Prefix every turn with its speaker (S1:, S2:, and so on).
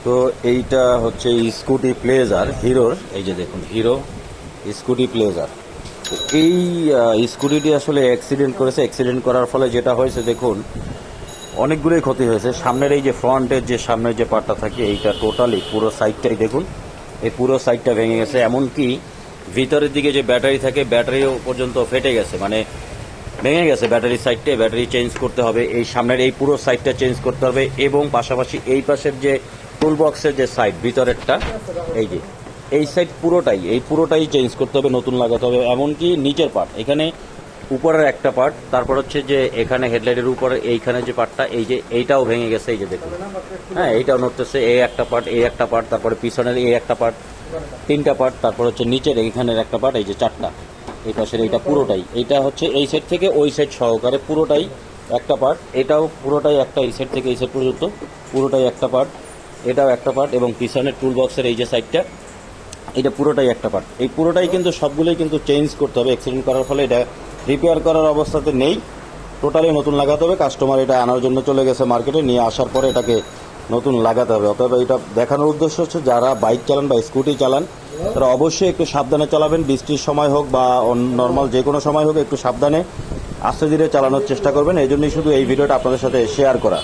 S1: তো এইটা হচ্ছে স্কুটি প্লেজার হিরোর, এই যে দেখুন হিরো স্কুটি প্লেজার। এই স্কুটিটি আসলে অ্যাক্সিডেন্ট করেছে। অ্যাক্সিডেন্ট করার ফলে যেটা হয়েছে দেখুন অনেকগুলোই ক্ষতি হয়েছে। সামনের এই যে ফ্রন্টের যে সামনের যে পার্টটা থাকে এইটা টোটালি পুরো সাইডটাই দেখুন, এই পুরো সাইডটা ভেঙে গেছে। এমনকি ভিতরের দিকে যে ব্যাটারি থাকে ব্যাটারিও পর্যন্ত ফেটে গেছে, মানে ভেঙে গেছে ব্যাটারি সাইডটা। ব্যাটারি চেঞ্জ করতে হবে, এই সামনের এই পুরো সাইডটা চেঞ্জ করতে হবে, এবং পাশাপাশি এই পাশের যে টুল বক্সের যে সাইড ভিতরেরটা এই যে এই সাইড পুরোটাই এই পুরোটাই চেঞ্জ করতে হবে, নতুন লাগাতে হবে। এমনকি নিচের পার্ট, এখানে উপরের একটা পার্ট, তারপর হচ্ছে যে এখানে হেডলাইটের উপরে এইখানে যে পার্টটা এই যে এইটাও ভেঙে গেছে, এই যে দেখুন। হ্যাঁ, এইটাও নড়তেছে, এই একটা পার্ট, এই একটা পার্ট, তারপরে পিছনের এই একটা পার্ট, তিনটা পার্ট, তারপর হচ্ছে নিচের এইখানের একটা পার্ট, এই যে চারটা, এই পাশের এইটা পুরোটাই, এইটা হচ্ছে এই সাইড থেকে ওই সাইড সহকারে পুরোটাই একটা পার্ট। এটাও পুরোটাই একটা, এই সাইড থেকে এই সাইড পর্যন্ত পুরোটাই একটা পার্ট, এটাও একটা পার্ট, এবং পিছনের টুল বক্সের এই যে সাইডটা এটা পুরোটাই একটা পার্ট। এই পুরোটাই কিন্তু সবগুলোই কিন্তু চেঞ্জ করতে হবে। অ্যাক্সিডেন্ট করার ফলে এটা রিপেয়ার করার অবস্থাতে নেই, টোটালি নতুন লাগাতে হবে। কাস্টমার এটা আনার জন্য চলে গেছে মার্কেটে, নিয়ে আসার পরে এটাকে নতুন লাগাতে হবে। অতএব এটা দেখানোর উদ্দেশ্য হচ্ছে যারা বাইক চালান বা স্কুটি চালান তারা অবশ্যই একটু সাবধানে চালাবেন। বৃষ্টির সময় হোক বা নর্মাল যে কোনো সময় হোক একটু সাবধানে আস্তে ধীরে চালানোর চেষ্টা করবেন। এই জন্যই শুধু এই ভিডিওটা আপনাদের সাথে শেয়ার করা।